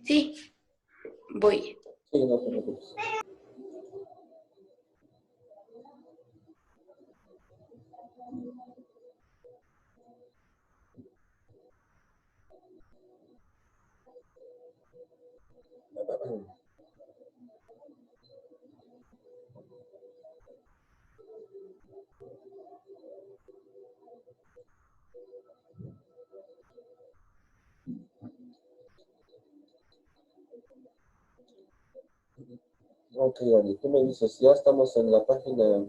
Sí, voy. Sí, no te preocupes. Ok, Dani, tú me dices, ya estamos en la página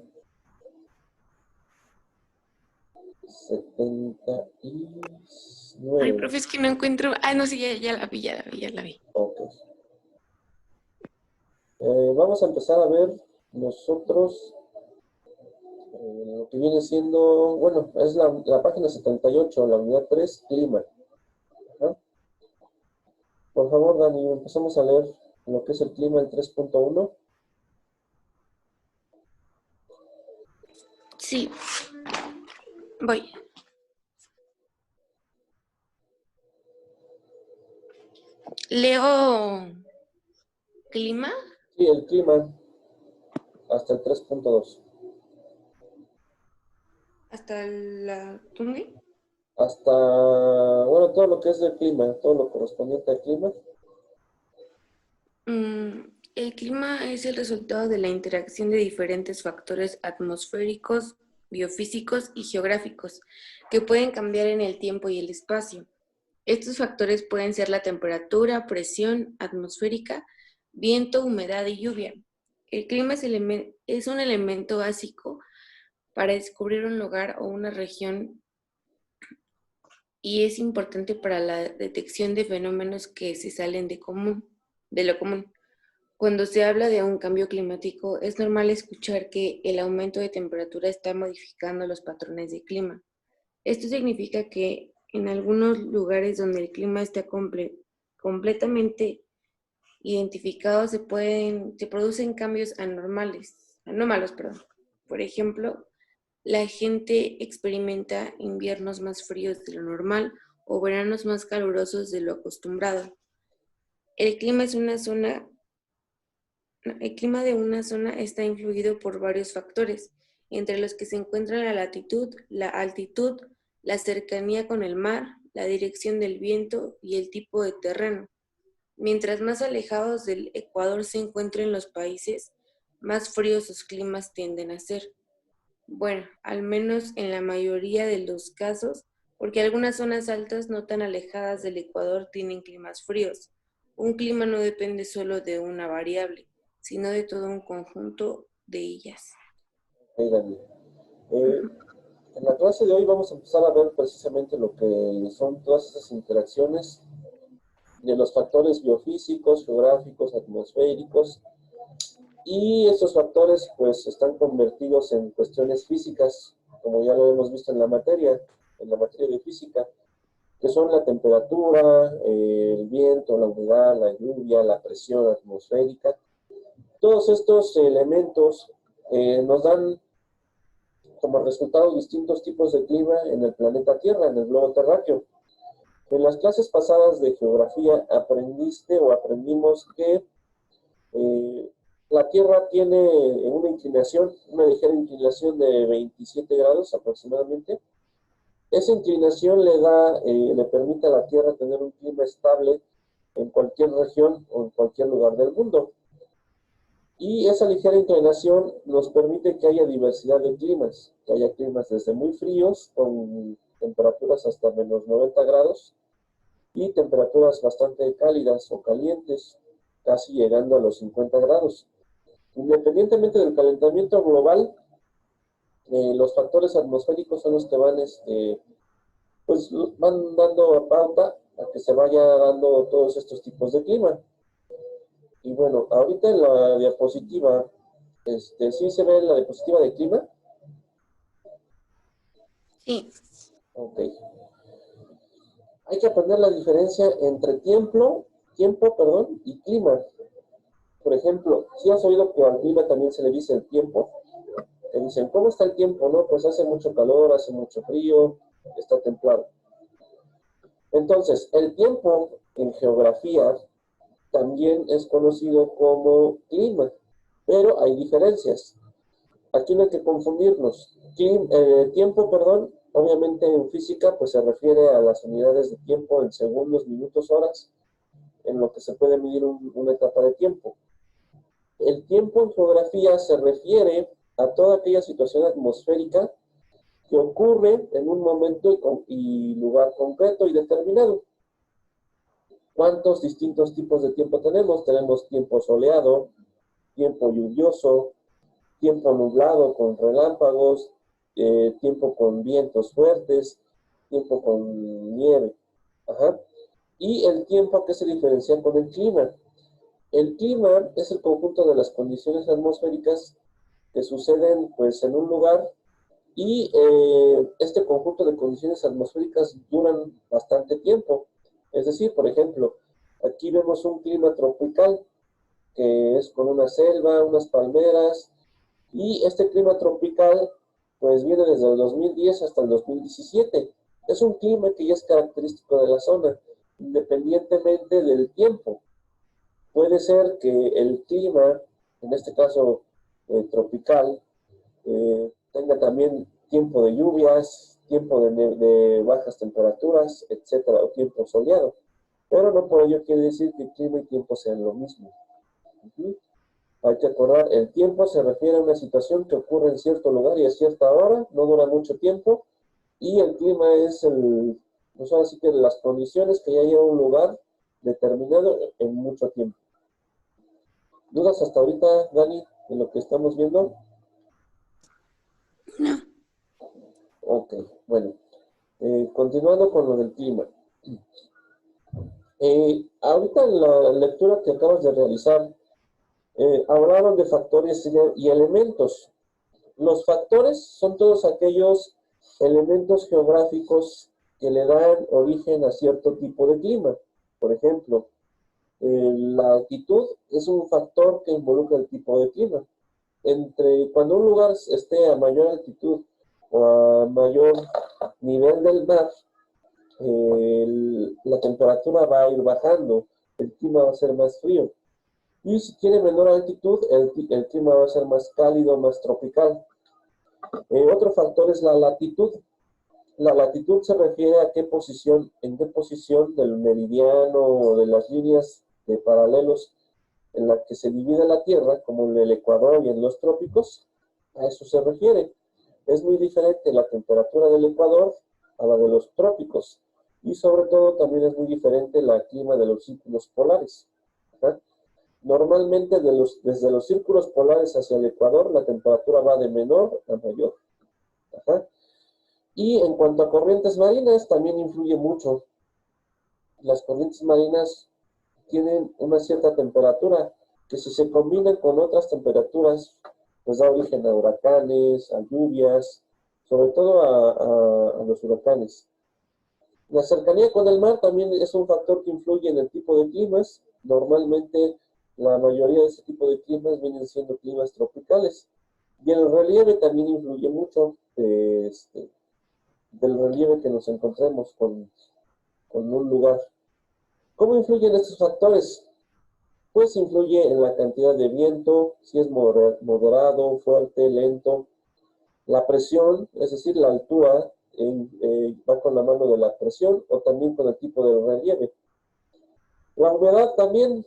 79. Ay, profe, es que no encuentro. Ah, no, sí, ya la vi, ya la vi. Ok. Vamos a empezar a ver nosotros lo que viene siendo, bueno, es la página 78, la unidad 3, clima. Ajá. Por favor, Dani, empezamos a leer lo que es el clima, el 3.1. Sí, voy. Leo clima Sí, el clima, hasta el 3.2. hasta la ¿dónde? Hasta, bueno, todo lo que es del clima, todo lo correspondiente al clima. El clima es el resultado de la interacción de diferentes factores atmosféricos, biofísicos y geográficos que pueden cambiar en el tiempo y el espacio. Estos factores pueden ser la temperatura, presión atmosférica, viento, humedad y lluvia. El clima es un elemento básico para descubrir un lugar o una región y es importante para la detección de fenómenos que se salen de lo común. Cuando se habla de un cambio climático, es normal escuchar que el aumento de temperatura está modificando los patrones de clima. Esto significa que en algunos lugares donde el clima está completamente identificado se producen cambios anómalos, perdón. Por ejemplo, la gente experimenta inviernos más fríos de lo normal o veranos más calurosos de lo acostumbrado. El clima es una zona El clima de una zona está influido por varios factores, entre los que se encuentran la latitud, la altitud, la cercanía con el mar, la dirección del viento y el tipo de terreno. Mientras más alejados del ecuador se encuentren los países, más fríos sus climas tienden a ser. Bueno, al menos en la mayoría de los casos, porque algunas zonas altas no tan alejadas del ecuador tienen climas fríos. Un clima no depende solo de una variable, sino de todo un conjunto de ellas. Ok, Dani. Eh, en la clase de hoy vamos a empezar a ver precisamente lo que son todas esas interacciones de los factores biofísicos, geográficos, atmosféricos, y estos factores pues están convertidos en cuestiones físicas, como ya lo hemos visto en la materia de física, que son la temperatura, el viento, la humedad, la lluvia, la presión atmosférica. Todos estos elementos nos dan como resultado distintos tipos de clima en el planeta Tierra, en el globo terráqueo. En las clases pasadas de geografía aprendiste o aprendimos que eh, la Tierra tiene una inclinación, una ligera inclinación de 27 grados aproximadamente. Esa inclinación le permite a la Tierra tener un clima estable en cualquier región o en cualquier lugar del mundo. Y esa ligera inclinación nos permite que haya diversidad de climas, que haya climas desde muy fríos, con temperaturas hasta menos 90 grados, y temperaturas bastante cálidas o calientes, casi llegando a los 50 grados. Independientemente del calentamiento global, los factores atmosféricos son los que pues, van dando pauta a que se vaya dando todos estos tipos de clima. Y bueno, ahorita en la diapositiva, sí se ve la diapositiva de clima. Sí, Ok. Hay que aprender la diferencia entre tiempo, y clima. Por ejemplo, si has oído que al clima también se le dice el tiempo, te dicen, ¿cómo está el tiempo? No, pues hace mucho calor, hace mucho frío, está templado. Entonces, el tiempo en geografía también es conocido como clima, pero hay diferencias. Aquí no hay que confundirnos. Tiempo, perdón, obviamente en física pues se refiere a las unidades de tiempo en segundos, minutos, horas, en lo que se puede medir una etapa de tiempo. El tiempo en geografía se refiere a toda aquella situación atmosférica que ocurre en un momento y lugar concreto y determinado. ¿Cuántos distintos tipos de tiempo tenemos? Tenemos tiempo soleado, tiempo lluvioso, tiempo nublado con relámpagos, tiempo con vientos fuertes, tiempo con nieve. Ajá. Y el tiempo que se diferencia con el clima. El clima es el conjunto de las condiciones atmosféricas que suceden pues, en un lugar y este conjunto de condiciones atmosféricas duran bastante tiempo. Es decir, por ejemplo, aquí vemos un clima tropical que es con una selva, unas palmeras, y este clima tropical pues viene desde el 2010 hasta el 2017. Es un clima que ya es característico de la zona, independientemente del tiempo. Puede ser que el clima, en este caso tropical, tenga también tiempo de lluvias, tiempo de bajas temperaturas, etcétera, o tiempo soleado. Pero no por ello quiere decir que clima y tiempo sean lo mismo. Hay que acordar, el tiempo se refiere a una situación que ocurre en cierto lugar y a cierta hora, no dura mucho tiempo, y el clima es pues ahora sí que las condiciones que ya lleva un lugar determinado en mucho tiempo. ¿Dudas hasta ahorita, Dani, de lo que estamos viendo? No. Ok, bueno. Continuando con lo del clima. Ahorita en la lectura que acabas de realizar, hablaron de factores y elementos. Los factores son todos aquellos elementos geográficos que le dan origen a cierto tipo de clima. Por ejemplo, la altitud es un factor que involucra el tipo de clima. Cuando un lugar esté a mayor altitud o a mayor nivel del mar, la temperatura va a ir bajando, el clima va a ser más frío. Y si tiene menor altitud, el clima va a ser más cálido, más tropical. Otro factor es la latitud. La latitud se refiere a en qué posición del meridiano o de las líneas de paralelos en la que se divide la Tierra, como en el Ecuador y en los trópicos, a eso se refiere. Es muy diferente la temperatura del Ecuador a la de los trópicos y sobre todo también es muy diferente el clima de los círculos polares. ¿Verdad? Normalmente desde los círculos polares hacia el Ecuador la temperatura va de menor a mayor. Ajá. Y en cuanto a corrientes marinas, también influye mucho. Las corrientes marinas tienen una cierta temperatura que si se combinan con otras temperaturas, pues da origen a huracanes, a lluvias, sobre todo a los huracanes. La cercanía con el mar también es un factor que influye en el tipo de climas. Normalmente la mayoría de ese tipo de climas vienen siendo climas tropicales. Y el relieve también influye mucho del relieve que nos encontremos con un lugar. ¿Cómo influyen estos factores? Pues influye en la cantidad de viento, si es moderado, fuerte, lento. La presión, es decir, la altura, va con la mano de la presión o también con el tipo de relieve. La humedad también.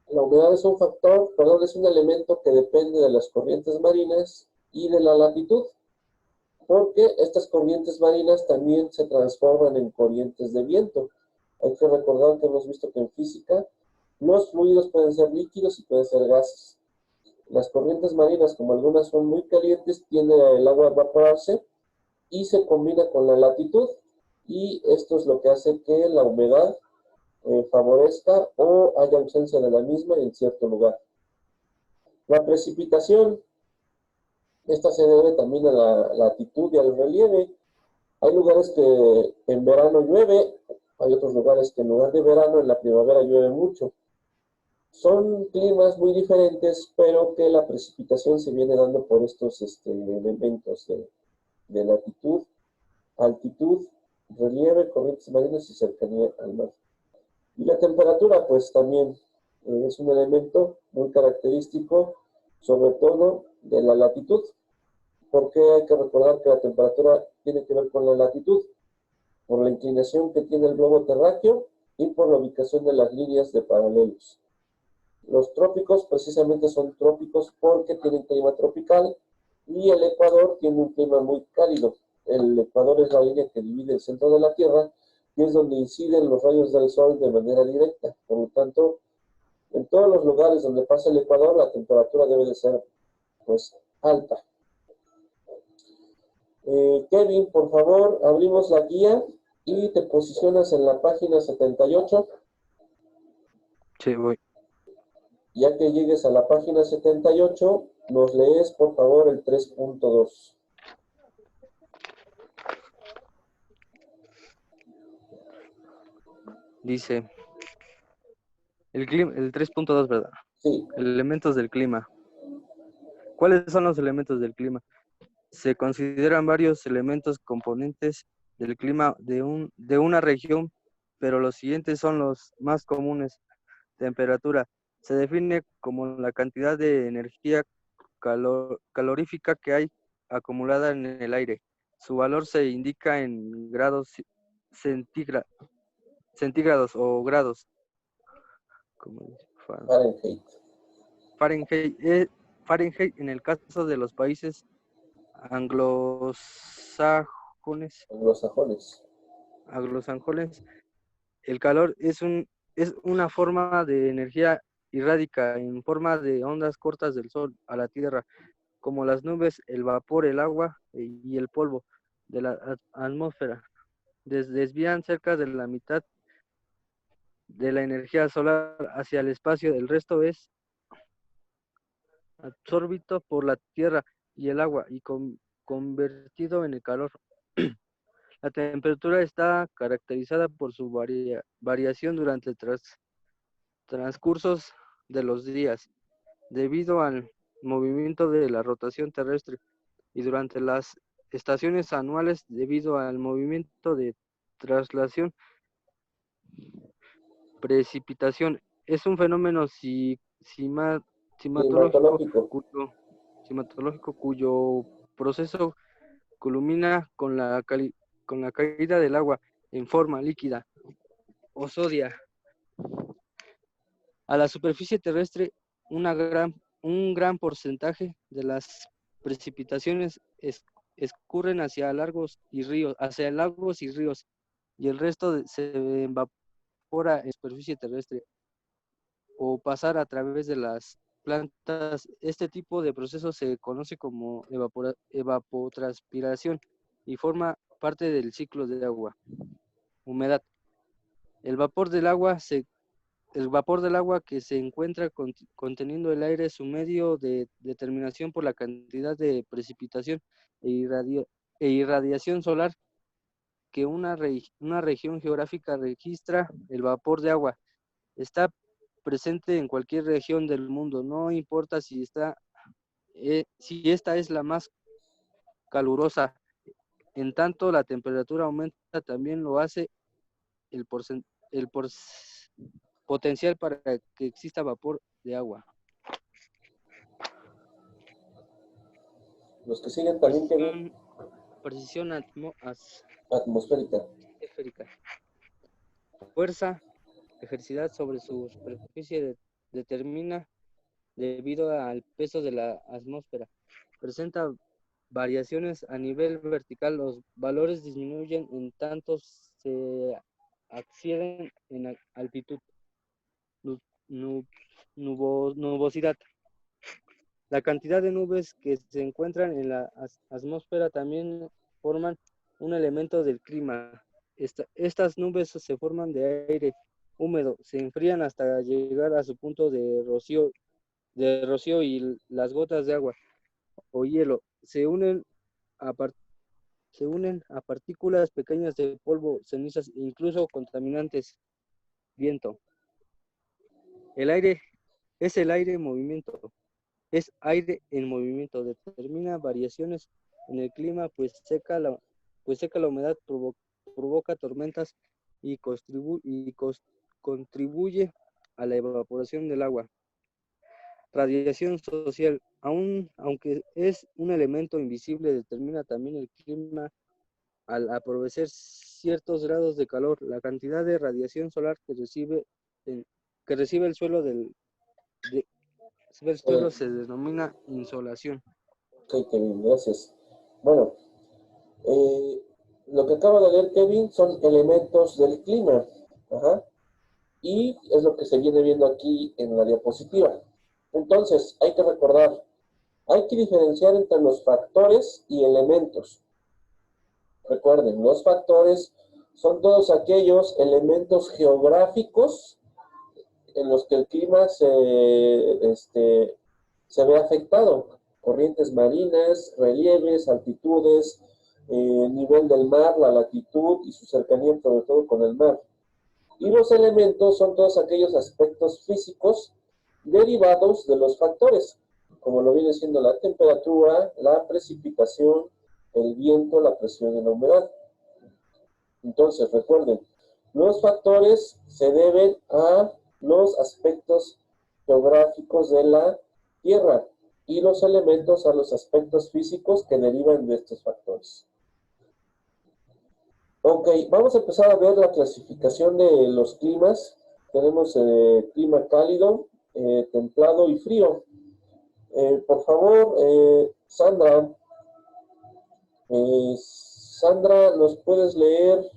La humedad es un factor, perdón, es un elemento que depende de las corrientes marinas y de la latitud, porque estas corrientes marinas también se transforman en corrientes de viento. Hay que recordar que hemos visto que en física los fluidos pueden ser líquidos y pueden ser gases. Las corrientes marinas, como algunas son muy calientes, tienden el agua a evaporarse y se combina con la latitud y esto es lo que hace que la humedad favorezca o haya ausencia de la misma en cierto lugar. La precipitación, esta se debe también a la latitud y al relieve. Hay lugares que en verano llueve, hay otros lugares que en lugar de verano en la primavera llueve mucho. Son climas muy diferentes, pero que la precipitación se viene dando por estos elementos de latitud, altitud, relieve, corrientes marinas y cercanía al mar. Y la temperatura, pues también es un elemento muy característico, sobre todo de la latitud, porque hay que recordar que la temperatura tiene que ver con la latitud, por la inclinación que tiene el globo terráqueo y por la ubicación de las líneas de paralelos. Los trópicos precisamente son trópicos porque tienen clima tropical y el Ecuador tiene un clima muy cálido. El Ecuador es la línea que divide el centro de la Tierra y es donde inciden los rayos del sol de manera directa. Por lo tanto, en todos los lugares donde pasa el Ecuador, la temperatura debe de ser, pues, alta. Kevin, por favor, abrimos la guía y te posicionas en la página 78. Sí, voy. Ya que llegues a la página 78, nos lees, por favor, el 3.2. Dice, el 3.2, ¿verdad? Sí. Elementos del clima. ¿Cuáles son los elementos del clima? Se consideran varios elementos componentes del clima de una región, pero los siguientes son los más comunes. Temperatura. Se define como la cantidad de energía calorífica que hay acumulada en el aire. Su valor se indica en grados centígrados o grados. ¿Cómo dice? Fahrenheit. Fahrenheit en el caso de los países anglosajones. Anglosajones. El calor es una forma de energía irradica en forma de ondas cortas del sol a la Tierra, como las nubes, el vapor, el agua y el polvo de la atmósfera. Desvían cerca de la mitad de la energía solar hacia el espacio, el resto es absorbido por la Tierra y el agua y convertido en el calor. La temperatura está caracterizada por su variación durante el transcursos de los días, debido al movimiento de la rotación terrestre, y durante las estaciones anuales debido al movimiento de traslación. Precipitación es un fenómeno climatológico cuyo proceso culmina con la caída del agua en forma líquida o sólida a la superficie terrestre. Un gran porcentaje de las precipitaciones escurren hacia lagos y ríos, y el resto se evapora en la superficie terrestre o pasar a través de las plantas. Este tipo de proceso se conoce como evapotranspiración y forma parte del ciclo de agua. Humedad. El vapor del agua que se encuentra conteniendo el aire, su medio de determinación por la cantidad de precipitación e irradiación solar que una región geográfica registra. El vapor de agua está presente en cualquier región del mundo, no importa si esta es la más calurosa. En tanto la temperatura aumenta, también lo hace el potencial para que exista vapor de agua. Los que siguen también tienen precisión atmosférica. Fuerza ejercida sobre su superficie determina debido al peso de la atmósfera. Presenta variaciones a nivel vertical. Los valores disminuyen en tanto se acceden en altitud. Nubosidad. La cantidad de nubes que se encuentran en la atmósfera también forman un elemento del clima. Estas nubes se forman de aire húmedo, se enfrían hasta llegar a su punto de rocío y las gotas de agua o hielo se unen a partículas pequeñas de polvo, cenizas e incluso contaminantes. Viento. El aire es aire en movimiento. Determina variaciones en el clima, pues seca la humedad, provoca tormentas y contribuye a la evaporación del agua. Radiación social, aunque es un elemento invisible, determina también el clima al aprovechar ciertos grados de calor. La cantidad de radiación solar que recibe el suelo se denomina insolación. Ok, Kevin, gracias. Bueno, lo que acaba de leer Kevin son elementos del clima. Ajá. Y es lo que se viene viendo aquí en la diapositiva. Entonces, hay que recordar, hay que diferenciar entre los factores y elementos. Recuerden, los factores son todos aquellos elementos geográficos en los que el clima se ve afectado. Corrientes marinas, relieves, altitudes, nivel del mar, la latitud y su cercanía sobre todo con el mar. Y los elementos son todos aquellos aspectos físicos derivados de los factores, como lo viene siendo la temperatura, la precipitación, el viento, la presión y la humedad. Entonces, recuerden, los factores se deben a los aspectos geográficos de la Tierra y los elementos a los aspectos físicos que derivan de estos factores. Ok, vamos a empezar a ver la clasificación de los climas. Tenemos clima cálido, templado y frío. Por favor, Sandra, ¿nos puedes leer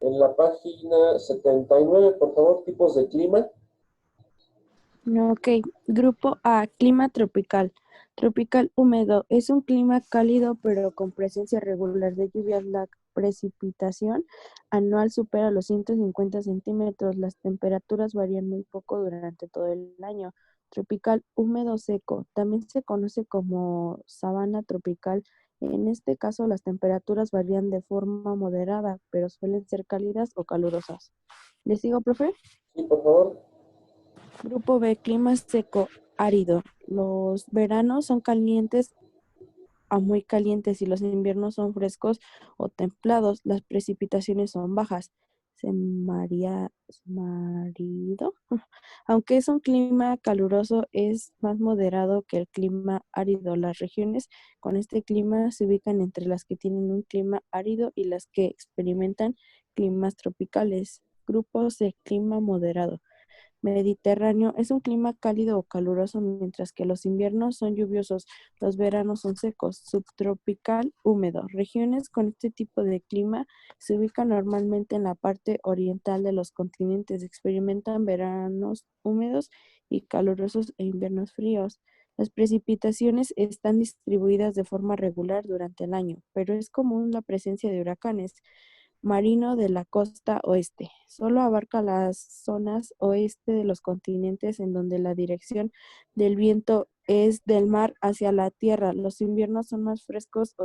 en la página 79, por favor, tipos de clima? Ok, grupo A, clima tropical. Tropical húmedo es un clima cálido pero con presencia regular de lluvias. La precipitación anual supera los 150 centímetros. Las temperaturas varían muy poco durante todo el año. Tropical húmedo seco, también se conoce como sabana tropical. En este caso las temperaturas varían de forma moderada, pero suelen ser cálidas o calurosas. ¿Les sigo, profe? Sí, por favor. Grupo B, clima seco, árido. Los veranos son calientes a muy calientes y los inviernos son frescos o templados. Las precipitaciones son bajas. Marido. Aunque es un clima caluroso, es más moderado que el clima árido. Las regiones con este clima se ubican entre las que tienen un clima árido y las que experimentan climas tropicales. Grupo C, clima moderado. Mediterráneo es un clima cálido o caluroso, mientras que los inviernos son lluviosos, los veranos son secos. Subtropical húmedo. Regiones con este tipo de clima se ubican normalmente en la parte oriental de los continentes, experimentan veranos húmedos y calurosos e inviernos fríos. Las precipitaciones están distribuidas de forma regular durante el año, pero es común la presencia de huracanes. Marino de la costa oeste. Solo abarca las zonas oeste de los continentes en donde la dirección del viento es del mar hacia la tierra. Los inviernos son más frescos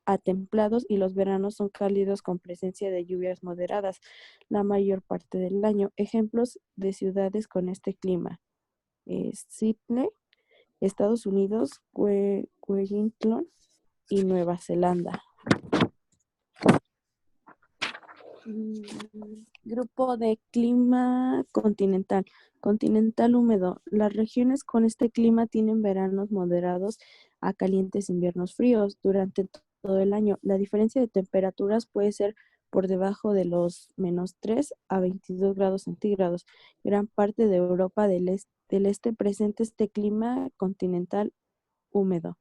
a templados y los veranos son cálidos con presencia de lluvias moderadas la mayor parte del año. Ejemplos de ciudades con este clima: Sydney, Estados Unidos, Wellington y Nueva Zelanda. Grupo de clima continental. Continental húmedo. Las regiones con este clima tienen veranos moderados a calientes, inviernos fríos durante todo el año. La diferencia de temperaturas puede ser por debajo de los -3 a 22 grados centígrados. Gran parte de Europa del este presenta este clima continental húmedo.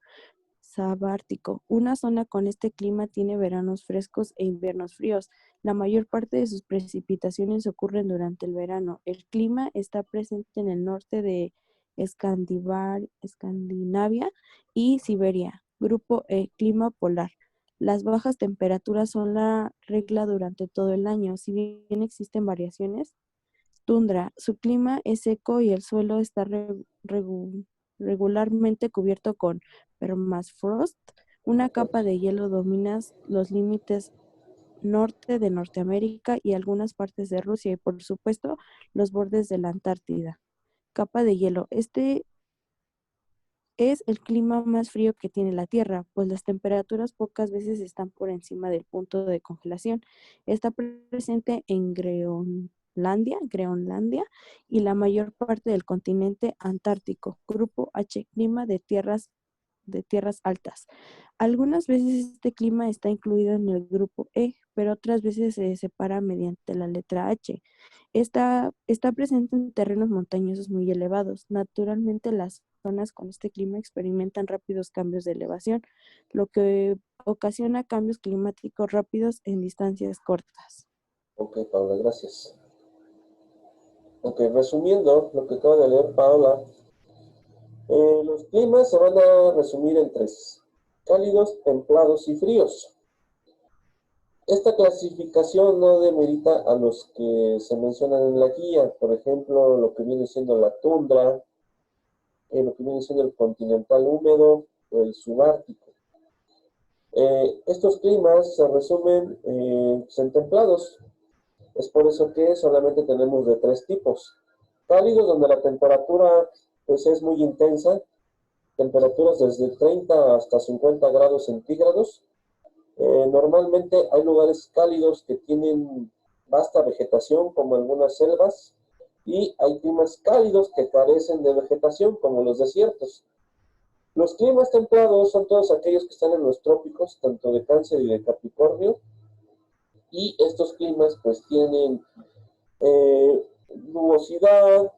Sabártico. Una zona con este clima tiene veranos frescos e inviernos fríos. La mayor parte de sus precipitaciones ocurren durante el verano. El clima está presente en el norte de Escandinavia y Siberia. Grupo E, clima polar. Las bajas temperaturas son la regla durante todo el año, si bien existen variaciones. Tundra. Su clima es seco y el suelo está regularmente cubierto con permafrost. Una capa de hielo domina los límites norte de Norteamérica y algunas partes de Rusia y, por supuesto, los bordes de la Antártida. Capa de hielo. Este es el clima más frío que tiene la Tierra, pues las temperaturas pocas veces están por encima del punto de congelación. Está presente en Groenlandia, y la mayor parte del continente antártico. Grupo H, clima de tierras altas. Algunas veces este clima está incluido en el grupo E, pero otras veces se separa mediante la letra H. Está presente en terrenos montañosos muy elevados. Naturalmente, las zonas con este clima experimentan rápidos cambios de elevación, lo que ocasiona cambios climáticos rápidos en distancias cortas. Ok, Paula, gracias. Ok, resumiendo lo que acaba de leer Paula, los climas se van a resumir en tres: cálidos, templados y fríos. Esta clasificación no demerita a los que se mencionan en la guía, por ejemplo, lo que viene siendo la tundra, lo que viene siendo el continental húmedo o el subártico. Estos climas se resumen en templados. Es por eso que solamente tenemos de tres tipos: cálidos, donde la temperatura pues, es muy intensa, temperaturas desde 30 hasta 50 grados centígrados. Normalmente hay lugares cálidos que tienen vasta vegetación, como algunas selvas, y hay climas cálidos que carecen de vegetación, como los desiertos. Los climas templados son todos aquellos que están en los trópicos, tanto de Cáncer y de Capricornio, y estos climas pues tienen nubosidad,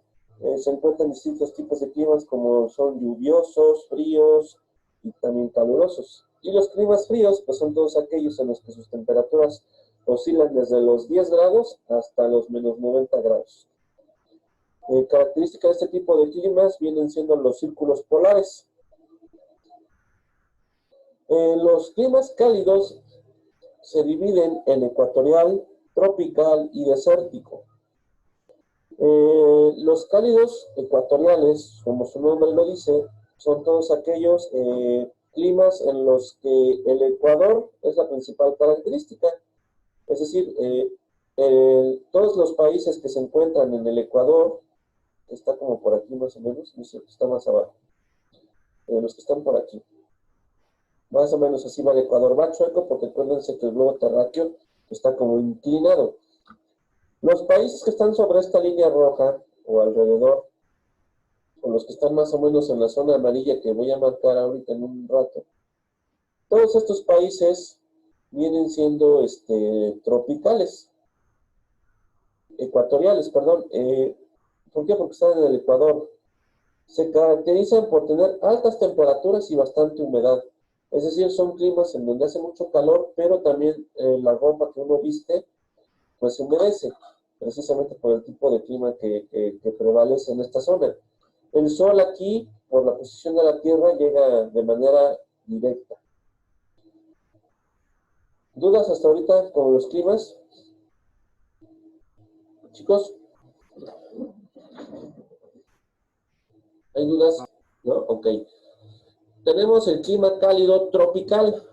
se encuentran distintos tipos de climas como son lluviosos, fríos y también calurosos. Y los climas fríos pues son todos aquellos en los que sus temperaturas oscilan desde los 10 grados hasta los menos 90 grados. Característica de este tipo de climas vienen siendo los círculos polares. Los climas cálidos se dividen en ecuatorial, tropical y desértico. Los cálidos ecuatoriales, como su nombre lo dice, son todos aquellos climas en los que el ecuador es la principal característica. Es decir, todos los países que se encuentran en el ecuador, está como por aquí más o menos, no sé, está más abajo, los que están por aquí, más o menos así va el ecuador, va chueco porque acuérdense que el globo terráqueo está como inclinado. Los países que están sobre esta línea roja o alrededor, o los que están más o menos en la zona amarilla que voy a marcar ahorita en un rato, todos estos países vienen siendo tropicales, ecuatoriales, perdón. ¿Por qué? Porque están en el Ecuador. Se caracterizan por tener altas temperaturas y bastante humedad. Es decir, son climas en donde hace mucho calor, pero también la ropa que uno viste, pues se humedece, precisamente por el tipo de clima que prevalece en esta zona. El sol aquí, por la posición de la Tierra, llega de manera directa. ¿Dudas hasta ahorita con los climas? Chicos, ¿hay dudas? ¿No? Ok. Tenemos el clima cálido tropical.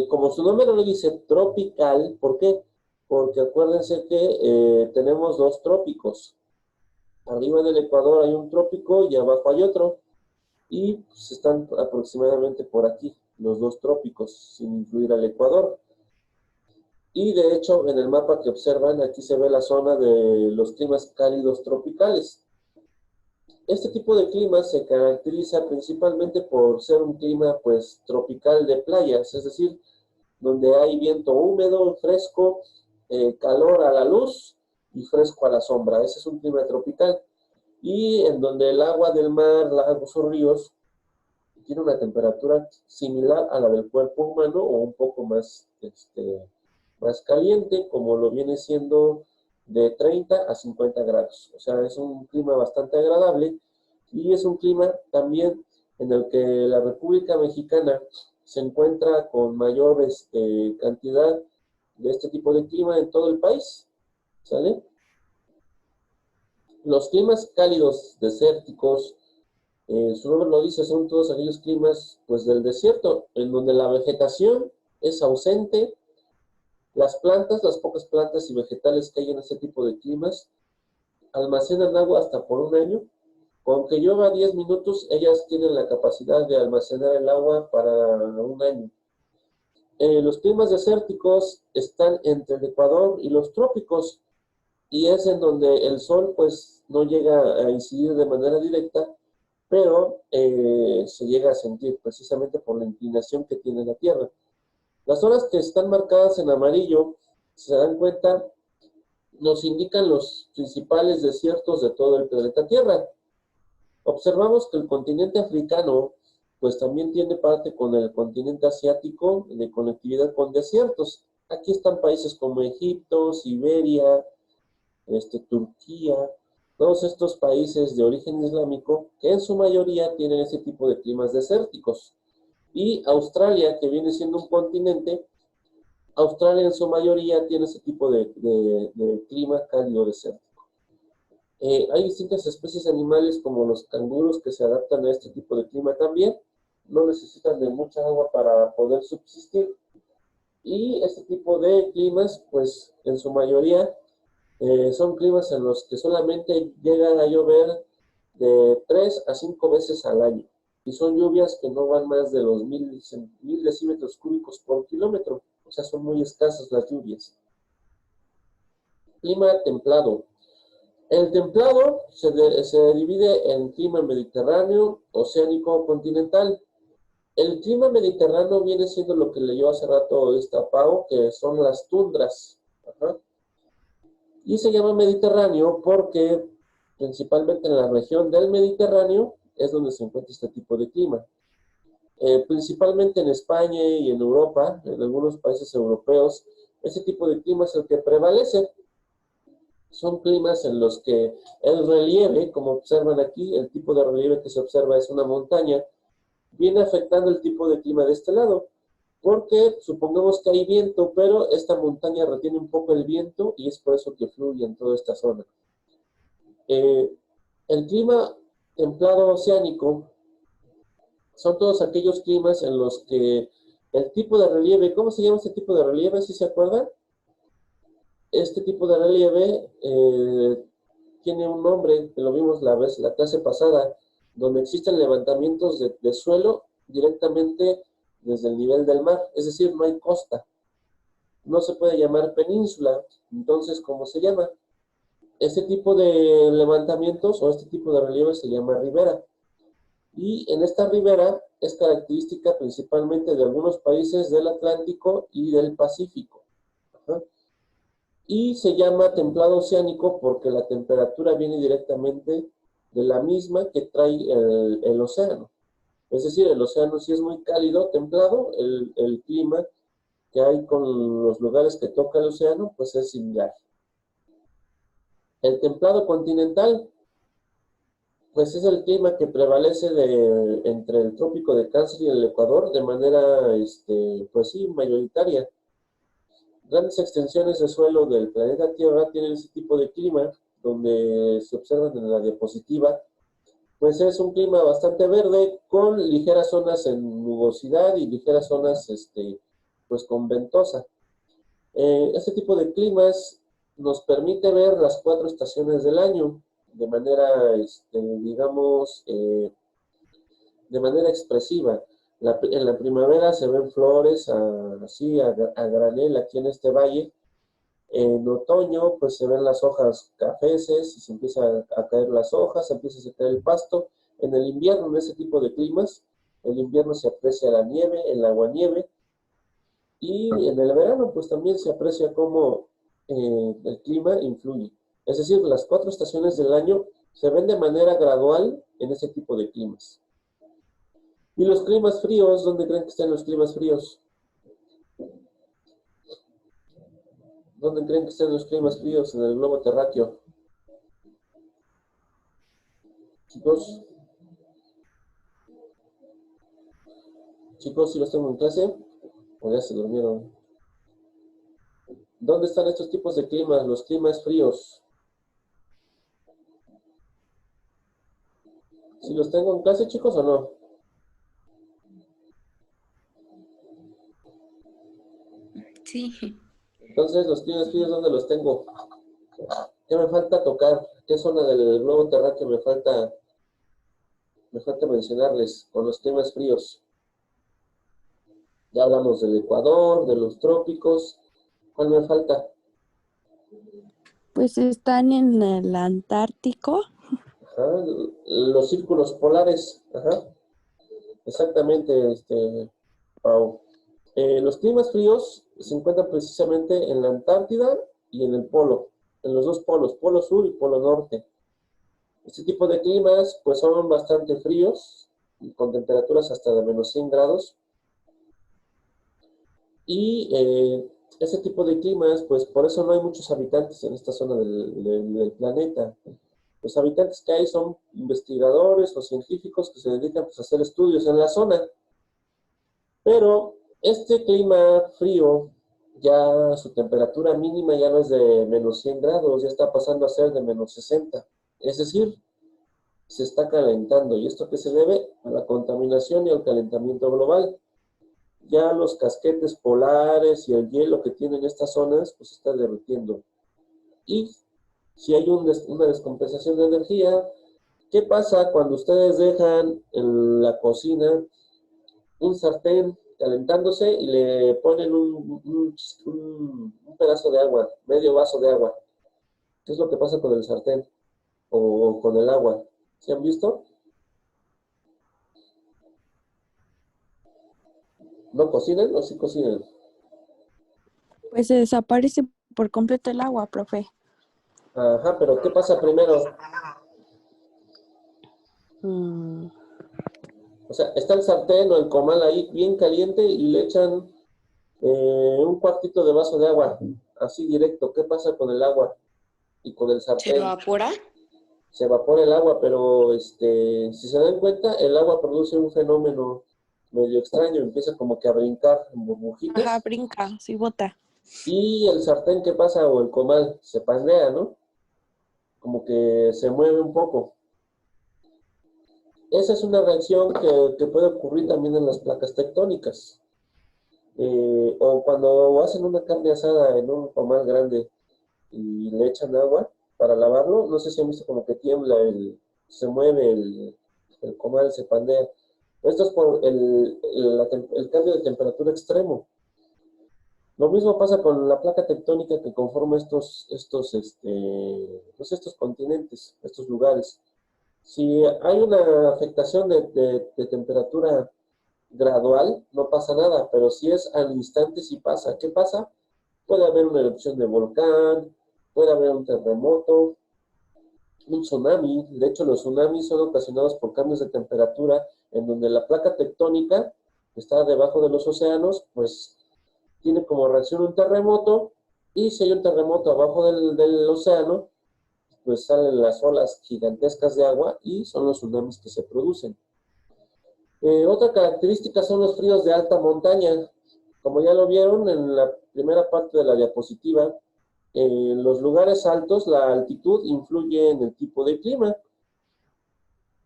Como su nombre lo dice, tropical, ¿por qué? Porque acuérdense que tenemos dos trópicos. Arriba del Ecuador hay un trópico y abajo hay otro. Y pues, están aproximadamente por aquí, los dos trópicos, sin incluir al Ecuador. Y de hecho, en el mapa que observan, aquí se ve la zona de los climas cálidos tropicales. Este tipo de clima se caracteriza principalmente por ser un clima pues tropical de playas, es decir, donde hay viento húmedo, fresco, calor a la luz y fresco a la sombra. Ese es un clima tropical. Y en donde el agua del mar, lagos o ríos tiene una temperatura similar a la del cuerpo humano o un poco más, más caliente, como lo viene siendo de 30 a 50 grados. O sea, es un clima bastante agradable y es un clima también en el que la República Mexicana se encuentra con mayor cantidad de este tipo de clima en todo el país. ¿Sale? Los climas cálidos desérticos, su nombre lo dice, son todos aquellos climas pues, del desierto, en donde la vegetación es ausente. Las plantas, las pocas plantas y vegetales que hay en este tipo de climas, almacenan agua hasta por un año. Con que llueva 10 minutos, ellas tienen la capacidad de almacenar el agua para un año. Los climas desérticos están entre el Ecuador y los trópicos. y es en donde el sol pues no llega a incidir de manera directa, pero se llega a sentir precisamente por la inclinación que tiene la Tierra. Las zonas que están marcadas en amarillo, si se dan cuenta, nos indican los principales desiertos de todo el planeta Tierra. Observamos que el continente africano pues también tiene parte con el continente asiático de conectividad con desiertos. Aquí están países como Egipto, Siberia, Turquía, todos estos países de origen islámico que en su mayoría tienen ese tipo de climas desérticos. Y Australia, que viene siendo un continente, Australia en su mayoría tiene ese tipo de clima cálido desértico. Hay distintas especies animales como los canguros que se adaptan a este tipo de clima también, no necesitan de mucha agua para poder subsistir. Y este tipo de climas, pues en su mayoría son climas en los que solamente llegan a llover de 3 a 5 veces al año. Y son lluvias que no van más de los 1000 decímetros cúbicos por kilómetro. O sea, son muy escasas las lluvias. Clima templado. El templado se divide en clima mediterráneo, oceánico o continental. El clima mediterráneo viene siendo lo que leyó hace rato esta Pau, que son las tundras. Ajá. Y se llama Mediterráneo porque principalmente en la región del Mediterráneo es donde se encuentra este tipo de clima. Principalmente en España y en Europa, en algunos países europeos, ese tipo de clima es el que prevalece. Son climas en los que el relieve, como observan aquí, el tipo de relieve que se observa es una montaña, viene afectando el tipo de clima de este lado, porque supongamos que hay viento, pero esta montaña retiene un poco el viento y es por eso que fluye en toda esta zona. El clima templado oceánico son todos aquellos climas en los que el tipo de relieve, ¿cómo se llama este tipo de relieve? ¿Sí se acuerdan? Este tipo de relieve tiene un nombre, que lo vimos la clase pasada, donde existen levantamientos de suelo directamente desde el nivel del mar, es decir, no hay costa. No se puede llamar península, entonces, ¿cómo se llama? Este tipo de levantamientos o este tipo de relieve se llama ribera. Y en esta ribera es característica principalmente de algunos países del Atlántico y del Pacífico. Ajá. Y se llama templado oceánico porque la temperatura viene directamente de la misma que trae el océano. Es decir, el océano sí es muy cálido, templado, el clima que hay con los lugares que toca el océano, pues es similar. El templado continental, pues es el clima que prevalece entre el trópico de Cáncer y el Ecuador de manera, pues sí, mayoritaria. Grandes extensiones de suelo del planeta Tierra tienen ese tipo de clima, donde se observan en la diapositiva, pues es un clima bastante verde, con ligeras zonas en nubosidad y ligeras zonas, pues con ventosa. Este tipo de climas nos permite ver las 4 estaciones del año de manera, digamos, de manera expresiva. En la primavera se ven flores así a granel aquí en este valle. En otoño pues se ven las hojas cafeces y se empieza a caer las hojas, se empieza a secar el pasto. En el invierno, en ese tipo de climas, en el invierno se aprecia la nieve, el aguanieve, y en el verano pues también se aprecia cómo el clima influye. Es decir, las 4 estaciones del año se ven de manera gradual en ese tipo de climas. ¿Y los climas fríos? ¿Dónde creen que están los climas fríos? ¿Dónde creen que están los climas fríos en el globo terráqueo? Chicos, ¿sí los tengo en clase? ¿O ya se durmieron? ¿Dónde están estos tipos de climas, los climas fríos? ¿Sí los tengo en clase, chicos, o no? Sí. Entonces, los climas fríos, ¿dónde los tengo? ¿Qué me falta tocar? ¿Qué zona del globo terráqueo me falta mencionarles con los climas fríos? Ya hablamos del Ecuador, de los trópicos. ¿Cuál me falta? Pues están en el Antártico. Ajá, los círculos polares. Ajá, exactamente, Pau. Los climas fríos se encuentran precisamente en la Antártida y en el polo, en los dos polos, polo sur y polo norte. Este tipo de climas pues son bastante fríos, con temperaturas hasta de menos 100 grados. Y ese tipo de climas, pues por eso no hay muchos habitantes en esta zona del planeta. Los habitantes que hay son investigadores o científicos que se dedican pues, a hacer estudios en la zona. Pero este clima frío, ya su temperatura mínima ya no es de menos 100 grados, ya está pasando a ser de menos 60. Es decir, se está calentando. ¿Y esto qué se debe? A la contaminación y al calentamiento global. Ya los casquetes polares y el hielo que tienen estas zonas, pues se está derritiendo. Y si hay una descompensación de energía, ¿qué pasa cuando ustedes dejan en la cocina un sartén calentándose y le ponen un pedazo de agua, medio vaso de agua? ¿Qué es lo que pasa con el sartén o con el agua? ¿Se han visto? ¿No cocinan o sí cocinan? Pues se desaparece por completo el agua, profe. Ajá, pero ¿qué pasa primero? Mm, O sea, está el sartén o el comal ahí bien caliente y le echan un cuartito de vaso de agua, así directo. ¿Qué pasa con el agua y con el ¿Se sartén? evapora? Se evapora el agua, pero si se dan cuenta, el agua produce un fenómeno medio extraño, empieza como que a brincar en Ajá, burbujitas. brinca, sí bota. Y el sartén, ¿qué pasa? O el comal se pandea, ¿no? Como que se mueve un poco. Esa es una reacción que puede ocurrir también en las placas tectónicas. O cuando hacen una carne asada en un comal grande y le echan agua para lavarlo, no sé si han visto como que tiembla, se mueve el comal, se pandea. Esto es por el cambio de temperatura extremo. Lo mismo pasa con la placa tectónica que conforma pues estos continentes, estos lugares. Si hay una afectación de temperatura gradual, no pasa nada, pero si es al instante, sí pasa. ¿Qué pasa? Puede haber una erupción de volcán, puede haber un terremoto, un tsunami. De hecho, los tsunamis son ocasionados por cambios de temperatura en donde la placa tectónica que está debajo de los océanos, pues tiene como reacción un terremoto, y si hay un terremoto abajo del océano, pues salen las olas gigantescas de agua y son los tsunamis que se producen. Otra característica son los fríos de alta montaña. Como ya lo vieron en la primera parte de la diapositiva, en los lugares altos la altitud influye en el tipo de clima.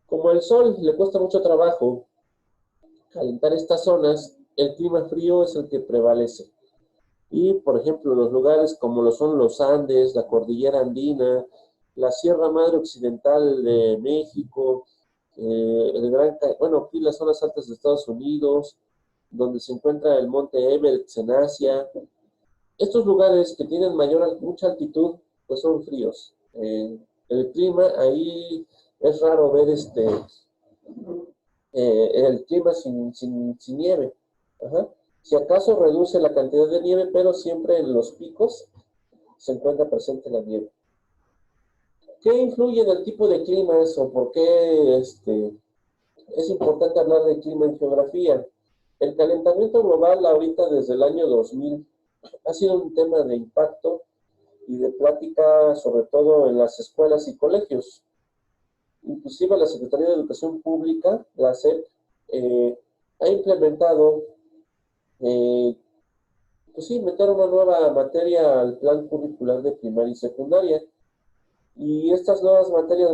Como el sol le cuesta mucho trabajo calentar estas zonas, el clima frío es el que prevalece. Y, por ejemplo, los lugares como lo son los Andes, la cordillera andina, la Sierra Madre Occidental de México, bueno, aquí las zonas altas de Estados Unidos, donde se encuentra el monte Everest en Asia. Estos lugares que tienen mucha altitud, pues son fríos. El clima ahí es raro ver el clima sin nieve. Ajá. Si acaso reduce la cantidad de nieve, pero siempre en los picos se encuentra presente la nieve. ¿Qué influye en el tipo de climas o por qué es importante hablar de clima en geografía? El calentamiento global ahorita desde el año 2000 ha sido un tema de impacto y de plática, sobre todo en las escuelas y colegios. Inclusive la Secretaría de Educación Pública, la SEP, ha implementado, pues sí, meter una nueva materia al plan curricular de primaria y secundaria. Y estas nuevas materias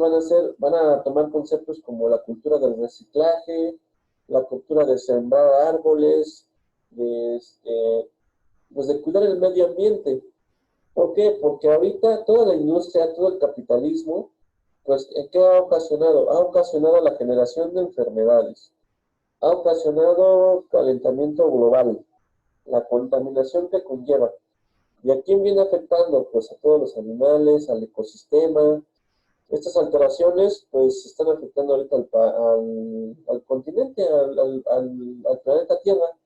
van a tomar conceptos como la cultura del reciclaje, la cultura de sembrar árboles, pues de cuidar el medio ambiente. ¿Por qué? Porque ahorita toda la industria, todo el capitalismo, pues, ¿qué ha ocasionado? Ha ocasionado la generación de enfermedades, ha ocasionado calentamiento global, la contaminación que conlleva. ¿Y a quién viene afectando? Pues a todos los animales, al ecosistema. Estas alteraciones pues están afectando ahorita al continente, al planeta Tierra.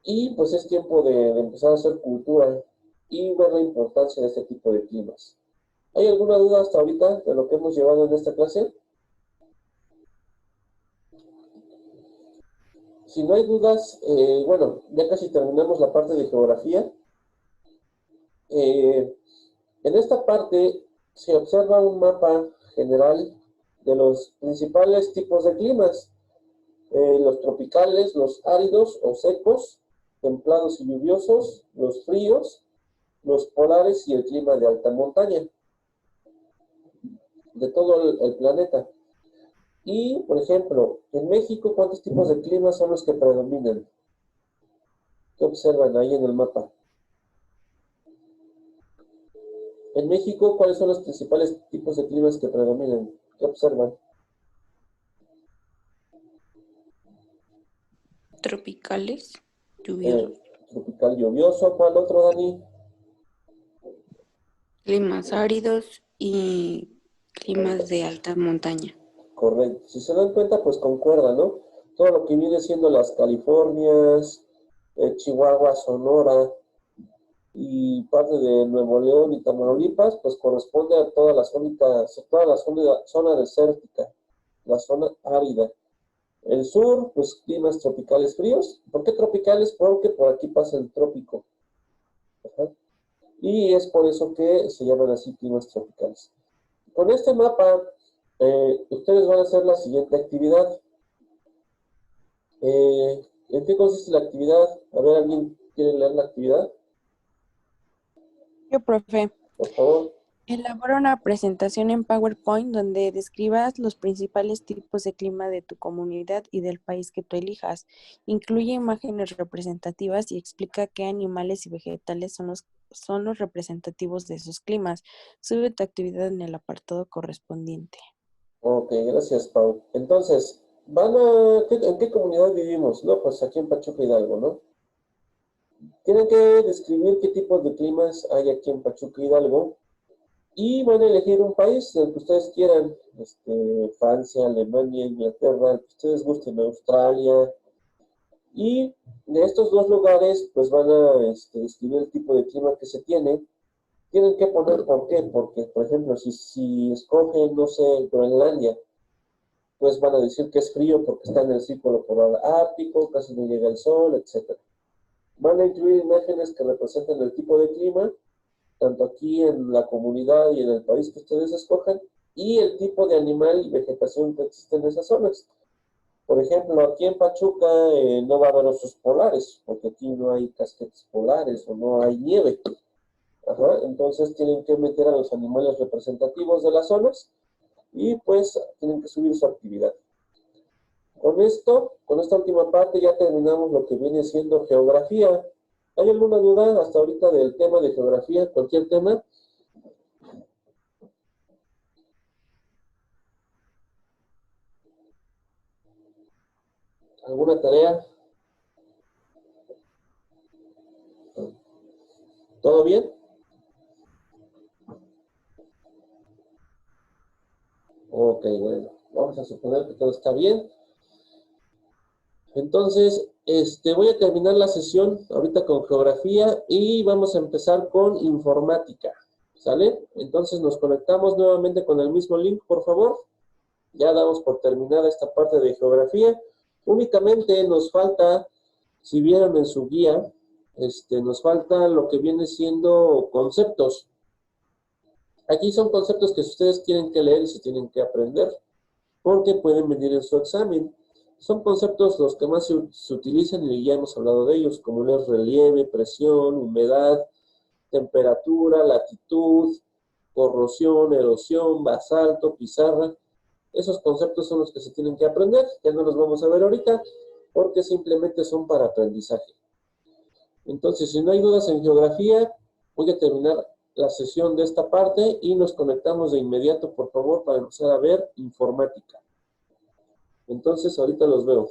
Y pues es tiempo de empezar a hacer cultura y ver la importancia de este tipo de climas. ¿Hay alguna duda hasta ahorita de lo que hemos llevado en esta clase? Si no hay dudas, bueno, ya casi terminamos la parte de geografía. En esta parte se observa un mapa general de los principales tipos de climas, los tropicales, los áridos o secos, templados y lluviosos, los fríos, los polares y el clima de alta montaña de todo el planeta. Y, por ejemplo, en México, ¿cuántos tipos de climas son los que predominan? ¿Qué observan ahí en el mapa? En México, ¿cuáles son los principales tipos de climas que predominan? ¿Qué observan? Tropicales, lluviosos. Tropical lluvioso. ¿Cuál otro, Dani? Climas áridos y climas de alta montaña. Correcto. Si se dan cuenta, pues concuerda, ¿no? Todo lo que viene siendo las Californias, Chihuahua, Sonora y parte de Nuevo León y Tamaulipas, pues corresponde a toda la zona desértica, la zona árida. El sur, pues climas tropicales fríos. ¿Por qué tropicales? Porque por aquí pasa el trópico. Ajá. Y es por eso que se llaman así climas tropicales. Con este mapa, ustedes van a hacer la siguiente actividad. ¿En qué consiste la actividad? A ver, ¿alguien quiere leer la actividad? Yo, profe. Por favor. Elabora una presentación en PowerPoint donde describas los principales tipos de clima de tu comunidad y del país que tú elijas. Incluye imágenes representativas y explica qué animales y vegetales son los representativos de esos climas. Sube tu actividad en el apartado correspondiente. Ok, gracias, Pau. Entonces, ¿en qué comunidad vivimos? No, pues aquí en Pachuca Hidalgo, ¿no? Tienen que describir qué tipos de climas hay aquí en Pachuca Hidalgo y van a elegir un país, el que ustedes quieran, Francia, Alemania, Inglaterra, el que ustedes gusten, Australia. Y de estos dos lugares, pues van a describir el tipo de clima que se tiene. Tienen que poner por qué, porque, por ejemplo, si escogen, no sé, Groenlandia, pues van a decir que es frío porque está en el círculo polar ártico, casi no llega el sol, etc. Van a incluir imágenes que representen el tipo de clima, tanto aquí en la comunidad y en el país que ustedes escojan, y el tipo de animal y vegetación que existe en esas zonas. Por ejemplo, aquí en Pachuca no va a haber osos polares, porque aquí no hay casquetes polares o no hay nieve. Ajá, entonces tienen que meter a los animales representativos de las zonas y pues tienen que subir su actividad. Con esta última parte ya terminamos lo que viene siendo geografía. ¿Hay alguna duda hasta ahorita del tema de geografía? ¿Cualquier tema? ¿Alguna tarea? ¿Todo bien? Ok, bueno. Vamos a suponer que todo está bien. Entonces, voy a terminar la sesión ahorita con geografía y vamos a empezar con informática. ¿Sale? Entonces nos conectamos nuevamente con el mismo link, por favor. Ya damos por terminada esta parte de geografía. Únicamente nos falta, si vieron en su guía, nos falta lo que viene siendo conceptos. Aquí son conceptos que si ustedes tienen que leer y se tienen que aprender, porque pueden venir en su examen. Son conceptos los que más se utilizan y ya hemos hablado de ellos, como el relieve, presión, humedad, temperatura, latitud, corrosión, erosión, basalto, pizarra. Esos conceptos son los que se tienen que aprender, ya no los vamos a ver ahorita, porque simplemente son para aprendizaje. Entonces, si no hay dudas en geografía, voy a terminar la sesión de esta parte y nos conectamos de inmediato, por favor, para empezar a ver informática. Entonces, ahorita los veo.